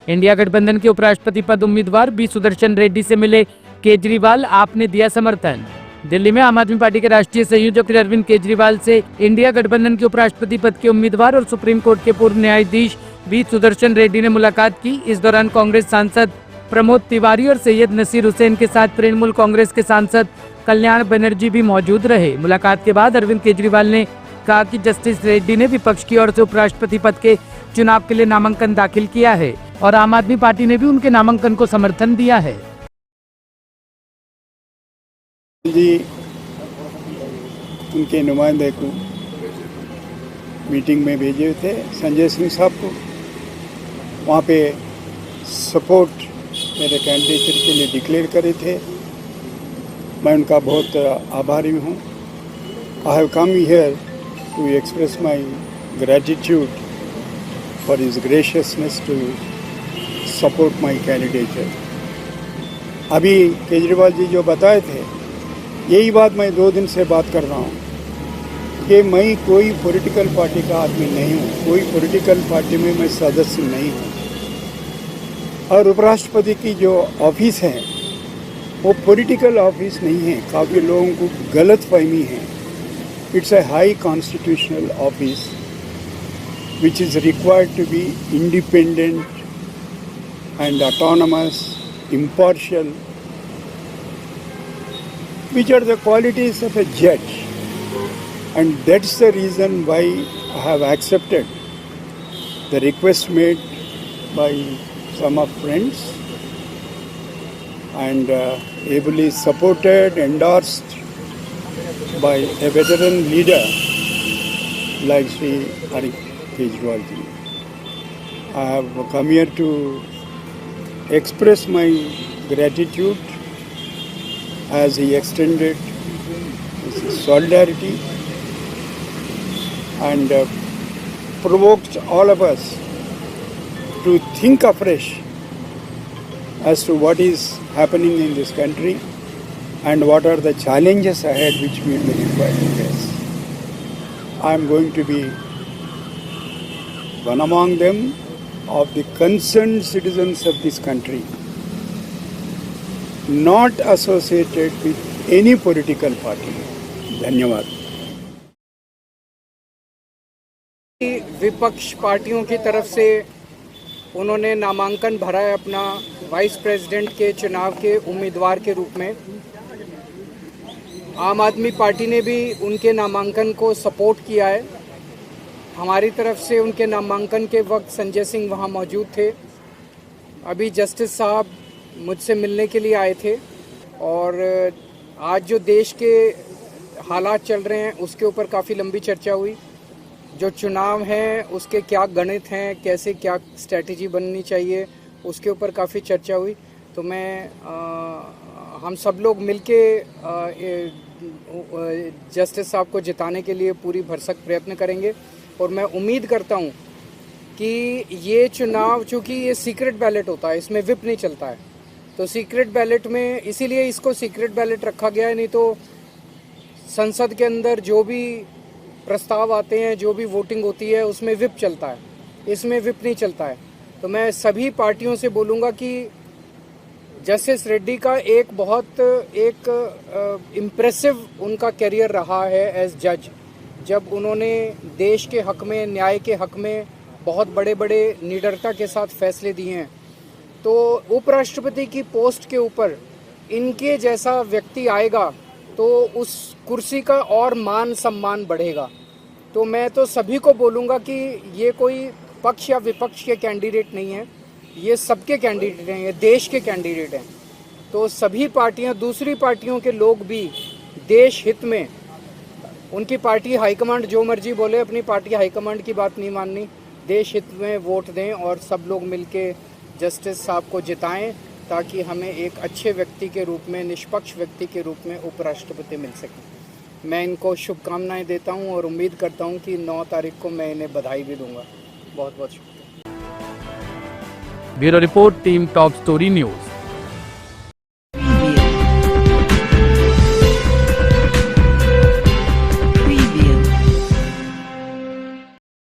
India गठबंधन के उपराष्ट्रपति पद उम्मीदवार बी सुदर्शन रेड्डी से मिले केजरीवाल, आपने दिया समर्थन। दिल्ली में आम आदमी पार्टी के राष्ट्रीय संयोजक अरविंद केजरीवाल से इंडिया गठबंधन के उपराष्ट्रपति पद के उम्मीदवार और सुप्रीम कोर्ट के पूर्व न्यायाधीश बी सुदर्शन रेड्डी ने मुलाकात की। इस दौरान कांग्रेस सांसद प्रमोद तिवारी और सैयद नसीर हुसैन के साथ तृणमूल कांग्रेस के सांसद कल्याण बनर्जी भी मौजूद रहे। मुलाकात के बाद अरविंद केजरीवाल ने कहा कि जस्टिस रेड्डी ने विपक्ष की ओर से उपराष्ट्रपति पद के चुनाव के लिए नामांकन दाखिल किया है और आम आदमी पार्टी ने भी उनके नामांकन को समर्थन दिया है। जी उनके नुमाइंदे को मीटिंग में भेजे थे संजय सिंह साहब को, वहाँ पे सपोर्ट मेरे कैंडिडेचर के लिए डिक्लेयर करे थे। मैं उनका बहुत आभारी हूँ। I have come here to express my gratitude for his graciousness to support my candidature. अभी केजरीवाल जी जो बताए थे, यही बात मैं 2 दिन से बात कर रहा हूँ कि मैं कोई पॉलिटिकल पार्टी का आदमी नहीं हूँ, कोई पॉलिटिकल पार्टी में मैं सदस्य नहीं हूँ। और उपराष्ट्रपति की जो ऑफिस है वो पॉलिटिकल ऑफिस नहीं है, काफ़ी लोगों को गलत फहमी है। It's a high constitutional office which is required to be independent and autonomous, impartial, which are the qualities of a judge, and that's the reason why I have accepted the request made by some of friends and ably supported, endorsed by a veteran leader like Sri Arvind Kejriwal ji. I have come here to express my gratitude as he extended his solidarity and provoked all of us to think afresh as to what is happening in this country and what are the challenges ahead which we will be required to face. I am going to be one among them of the concerned citizens of this country, not associated with any political party. धन्यवाद। विपक्ष पार्टियों की तरफ से उन्होंने नामांकन भरा है अपना वाइस प्रेसिडेंट के चुनाव के उम्मीदवार के रूप में। आम आदमी पार्टी ने भी उनके नामांकन को सपोर्ट किया है। हमारी तरफ से उनके नामांकन के वक्त संजय सिंह वहाँ मौजूद थे। अभी जस्टिस साहब मुझसे मिलने के लिए आए थे और आज जो देश के हालात चल रहे हैं उसके ऊपर काफ़ी लंबी चर्चा हुई। जो चुनाव हैं उसके क्या गणित हैं, कैसे क्या स्ट्रैटेजी बननी चाहिए, उसके ऊपर काफ़ी चर्चा हुई। तो हम सब लोग मिलके जस्टिस साहब को जिताने के लिए पूरी भरसक प्रयत्न करेंगे और मैं उम्मीद करता हूं कि ये चुनाव, चूँकि ये सीक्रेट बैलेट होता है, इसमें विप नहीं चलता है, तो सीक्रेट बैलेट में इसीलिए इसको सीक्रेट बैलेट रखा गया है। नहीं तो संसद के अंदर जो भी प्रस्ताव आते हैं, जो भी वोटिंग होती है, उसमें विप चलता है, इसमें विप नहीं चलता है। तो मैं सभी पार्टियों से बोलूँगा कि जस्टिस रेड्डी का एक इम्प्रेसिव उनका करियर रहा है एज जज, जब उन्होंने देश के हक में, न्याय के हक में बहुत बड़े बड़े निडरता के साथ फैसले दिए हैं। तो उपराष्ट्रपति की पोस्ट के ऊपर इनके जैसा व्यक्ति आएगा तो उस कुर्सी का और मान सम्मान बढ़ेगा। तो मैं तो सभी को बोलूँगा कि ये कोई पक्ष या विपक्ष के कैंडिडेट नहीं है, ये सबके कैंडिडेट हैं, ये देश के कैंडिडेट हैं। तो सभी पार्टियां, दूसरी पार्टियों के लोग भी देश हित में, उनकी पार्टी हाईकमांड जो मर्जी बोले, अपनी पार्टी हाईकमांड की बात नहीं माननी, देश हित में वोट दें और सब लोग मिलके जस्टिस साहब को जिताएं ताकि हमें एक अच्छे व्यक्ति के रूप में, निष्पक्ष व्यक्ति के रूप में उपराष्ट्रपति मिल सके। मैं इनको शुभकामनाएं देता हूं और उम्मीद करता हूं कि 9 तारीख को मैं इन्हें बधाई भी दूंगा। बहुत बहुत शुक्रिया। Bureau report, team top story news.